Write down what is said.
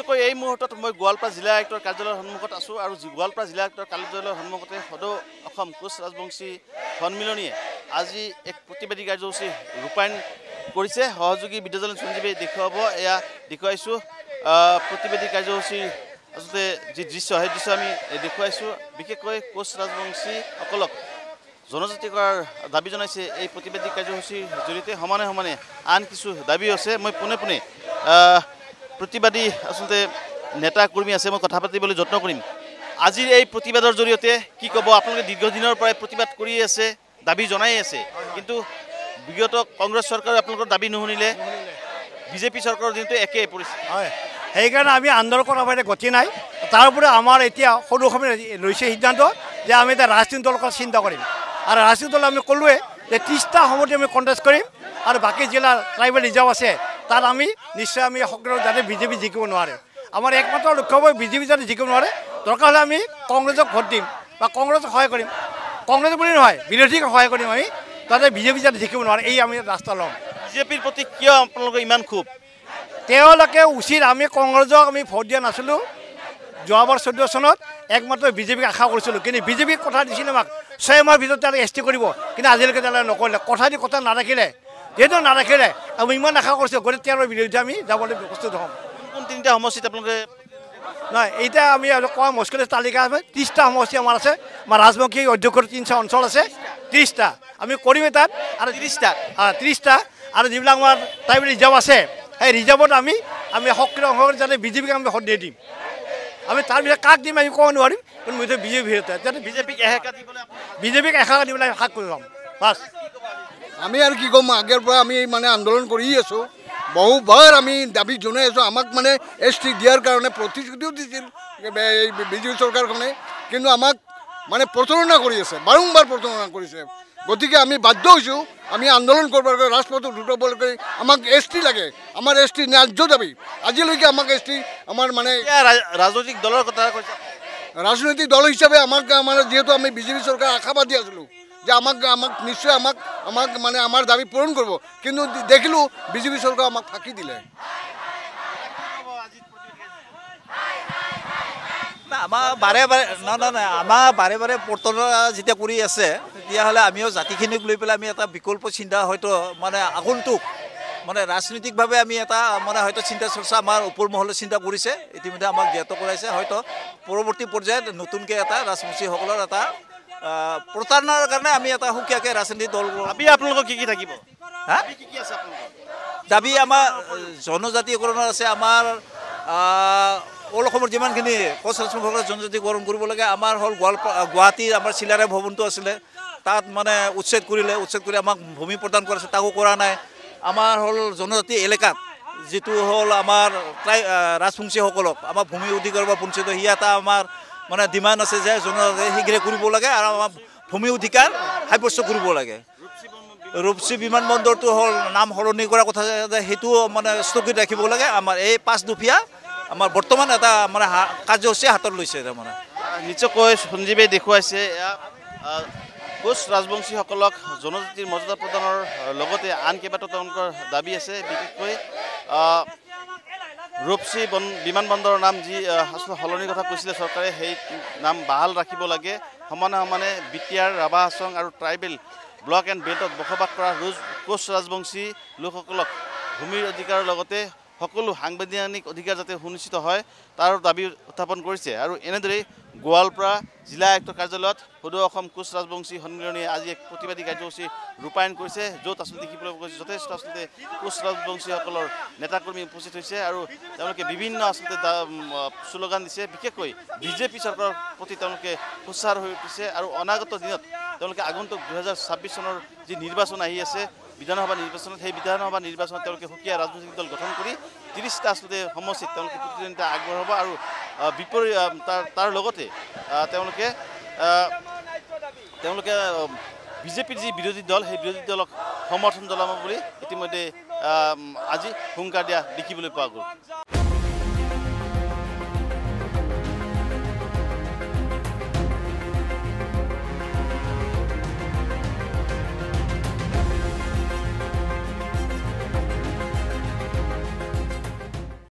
এই মুহূৰ্তত মই গোৱালপাৰা জিলা আয়ুক্তৰ কাৰ্যালয়ৰ সন্মুখত আছোঁ আৰু গোৱালপাৰা জিলা আয়ুক্তৰ কাৰ্যালয়ৰ সন্মুখতে সদৌ অসম কোচ ৰাজবংশী সন্মিলনীয়ে আজি এক প্ৰতিবাদী কাৰ্যসূচী ৰূপায়ণ কৰিছে। সহযোগী বিদ্যাজলন সঞ্জীৱে দেখুৱাব, এয়া দেখুৱাইছোঁ প্ৰতিবাদী কাৰ্যসূচীৰ আচলতে যি দৃশ্য, সেই দৃশ্য আমি দেখুৱাইছোঁ। বিশেষকৈ কোচ ৰাজবংশীসকলক জনজাতি কৰাৰ দাবী জনাইছে এই প্ৰতিবাদী কাৰ্যসূচীৰ জৰিয়তে। সমানে সমানে আন কিছু দাবী আছে। মই পোনে পোনে প্ৰতিবাদী আচলতে নেতা কৰ্মী আছে, মই কথা পাতিবলৈ যত্ন কৰিম। আজিৰ এই প্ৰতিবাদৰ জৰিয়তে কি ক'ব? আপোনালোকে দীৰ্ঘদিনৰ পৰাই প্ৰতিবাদ কৰি আছে, দাবী জনাই আছে, কিন্তু বিগত কংগ্ৰেছ চৰকাৰে আপোনালোকৰ দাবী নুশুনিলে, বিজেপি চৰকাৰৰ দিনটো একেই পৰিস্থিতি হয়। সেইকাৰণে আমি আন্দোলন কৰাৰ বাহিৰে গতি নাই। তাৰ উপৰি আমাৰ এতিয়া সৰু অসমে লৈছে সিদ্ধান্ত যে আমি এতিয়া ৰাজনৈতিক দলৰ কথা চিন্তা কৰিম। আৰু ৰাজনৈতিক দল আমি ক'লোৱে যে 30টা সমষ্টি আমি কণ্টেষ্ট কৰিম আৰু বাকী জিলাৰ ট্ৰাইবেল ৰিজাৰ্ভ আছে তাত আমি নিশ্চয় আমি সকলো যাতে বিজেপি জিকিব নোৱাৰে। আমাৰ একমাত্ৰ লক্ষ্য হ'ব বিজেপি যাতে জিকিব নোৱাৰে। দৰকাৰ হ'লে আমি কংগ্ৰেছক ভোট দিম বা কংগ্ৰেছক সহায় কৰিম, কংগ্ৰেছ বুলি নহয় বিৰোধীক সহায় কৰিম আমি, তাতে বিজেপি যাতে জিকিব নোৱাৰে, এই আমি ৰাস্তা ল'ম। বিজেপিৰ প্ৰতি কিয় আপোনালোকে ইমান ক্ষোভ? তেওঁলোকে উচিত, আমি কংগ্ৰেছক আমি ভোট দিয়া নাছিলোঁ যোৱাবাৰ 14 চনত, একমাত্ৰ বিজেপিক আশা কৰিছিলোঁ। কিন্তু বিজেপিক কথা দিছিলে আমাক 6 মাহৰ ভিতৰত তেওঁলোকে এছ টি কৰিব, কিন্তু আজিলৈকে তেওঁলোকে নকৰিলে। কথা নাৰাখিলে, যিহেতু নাৰাখিলে আমি ইমান আশা কৰিছোঁ গতিকে তেওঁলোকৰ বিৰুদ্ধে আমি যাবলৈ প্ৰস্তুত হ'ম। কোন 3টা সমষ্টিত আপোনালোকে? নহয়, এতিয়া আমি কোৱা মুস্কিল তালিকা আছে। 30টা সমষ্টি আমাৰ আছে, আমাৰ ৰাজবংশী অধ্যক্ষৰ 3টা অঞ্চল আছে, 30টা আমি কৰিমেই তাত। আৰু 30টা আৰু যিবিলাক আমাৰ ট্ৰাইবেল ৰিজাৰ্ভ আছে সেই ৰিজাৰ্ভত আমি সক্ৰিয় অংশগ্ৰহণ যাতে বিজেপিক আমি ভোট দি দিম। আমি তাৰ পিছত কাক দিম আমি ক'ব নোৱাৰিম, কিন্তু মই বিজেপি যাতে বিজেপিক এশাকা দিবলৈ আশা কৰি ল'ম। বাছ আমি আৰু কি ক'ম, আগৰ পৰা আমি মানে আন্দোলন কৰি আছোঁ, বহুবাৰ আমি দাবী জনাই আছোঁ। আমাক মানে এছ টি দিয়াৰ কাৰণে প্ৰতিশ্ৰুতিও দিছিল এই বিজেপি চৰকাৰখনে, কিন্তু আমাক মানে প্ৰতাৰণা কৰি আছে, বাৰম্বাৰ প্ৰতাৰণা কৰিছে। গতিকে আমি বাধ্য হৈছোঁ, আমি আন্দোলন কৰিব লাগে, ৰাজপথত উঠাবলৈ আমাক এছ টি লাগে, আমাৰ এছ টি ন্যায্য দাবী। আজিলৈকে আমাক এছ টি আমাৰ মানে ৰাজনৈতিক দলৰ কথা কৈছে, ৰাজনৈতিক দল হিচাপে আমাক মানে যিহেতু আমি বিজেপি চৰকাৰ আশাবাদী আছিলোঁ যে আমাক নিশ্চয় আমাক মানে আমাৰ দাবী পূৰণ কৰিব, কিন্তু দেখিলোঁ বিজেপি চৰকাৰ আমাক ফাঁকি দিলে। আমাৰ বাৰে বাৰে প্ৰতাৰণা যেতিয়া কৰি আছে, তেতিয়াহ'লে আমিও জাতিখিনিক লৈ পেলাই আমি এটা বিকল্প চিন্তা হয়তো মানে আগন্তুক মানে ৰাজনৈতিকভাৱে আমি এটা মানে হয়তো চিন্তা চৰ্চা আমাৰ ওপৰ মহলে চিন্তা কৰিছে, ইতিমধ্যে আমাক জ্ঞাত কৰাইছে। হয়তো পৰৱৰ্তী পৰ্যায়ত নতুনকৈ এটা ৰাজবংশীসকলৰ এটা প্ৰতাৰণাৰ কাৰণে আমি এটা সুকীয়াকৈ ৰাজনীতি দল। আপোনালোকৰ কি থাকিব? হা, দাবী আমাৰ জনজাতিকৰণৰ আছে, আমাৰ অল অসমৰ যিমানখিনি কোচ ৰাজবংশীসকলে জনজাতিকৰণ কৰিব লাগে। আমাৰ হ'ল গুৱাহাটীৰ আমাৰ চিলাৰায় ভৱনটো আছিলে, তাত মানে উচ্ছেদ কৰি আমাক ভূমি প্ৰদান কৰিছে, তাকো কৰা নাই। আমাৰ হ'ল জনজাতি এলেকাত যিটো হ'ল আমাৰ ৰাজবংশীসকলক আমাৰ ভূমি অধিকাৰৰ পৰা বঞ্চিত, সি এটা আমাৰ মানে ডিমাণ্ড আছে যে জনজাতি শীঘ্ৰে কৰিব লাগে আৰু আমাৰ ভূমি অধিকাৰ সাব্যস্ত কৰিব লাগে। ৰূপসী বিমানবন্দৰটো হ'ল নাম সলনি কৰাৰ কথা, সেইটোও মানে স্থগিত ৰাখিব লাগে। আমাৰ এই 5 দফীয়া আমাৰ বৰ্তমান এটা মানে কাৰ্যসূচী হাতত লৈছে। তাৰমানে নিশ্চয়কৈ সঞ্জীৱে দেখুৱাইছে, এয়া কোচ ৰাজবংশীসকলক জনজাতিৰ মৰ্যাদা প্ৰদানৰ লগতে আন কেইবাটাও তেওঁলোকৰ দাবী আছে। বিশেষকৈ ৰূপসী বিমানবন্দৰৰ নাম যি আচলতে সলনিৰ কথা কৈছিলে চৰকাৰে, সেই নাম বাহাল ৰাখিব লাগে। সমানে সমানে বিটিআৰ, ৰাভা হাছং আৰু ট্ৰাইবেল ব্লক এণ্ড বেল্টত বসবাস কৰা কোচ ৰাজবংশী লোকসকলক ভূমিৰ অধিকাৰৰ লগতে সকলো সাংবিধানিক অধিকাৰ যাতে সুনিশ্চিত হয় তাৰ দাবী উত্থাপন কৰিছে। আৰু এনেদৰেই গোৱালপাৰা জিলা আয়ুক্তৰ কাৰ্যালয়ত সদৌ অসম কোচ ৰাজবংশী সন্মিলনীয়ে আজি এক প্ৰতিবাদী কাৰ্যসূচী ৰূপায়ণ কৰিছে, য'ত আচলতে দেখিবলৈ গৈছে যথেষ্ট আচলতে কোচ ৰাজবংশীসকলৰ নেতাকৰ্মী উপস্থিত হৈছে আৰু তেওঁলোকে বিভিন্ন আচলতে শ্লোগান দিছে। বিশেষকৈ বিজেপি চৰকাৰৰ প্ৰতি তেওঁলোকে সোচ্চাৰ হৈ উঠিছে আৰু অনাগত দিনত তেওঁলোকে আগন্তুক 2026 চনৰ যি নিৰ্বাচন আহি আছে বিধানসভা নিৰ্বাচনত, সেই বিধানসভা নিৰ্বাচনত তেওঁলোকে সুকীয়া ৰাজনৈতিক দল গঠন কৰি 30টা আচলতে সমষ্টিত তেওঁলোকে প্ৰতিদ্বন্দ্বিতা আগবঢ়াব আৰু তাৰ লগতে তেওঁলোকে বিজেপিৰ যি বিৰোধী দল সেই বিৰোধী দলক সমৰ্থন জনাব বুলি ইতিমধ্যে আজি হুংকাৰ দিয়া দেখিবলৈ পোৱা গ'ল।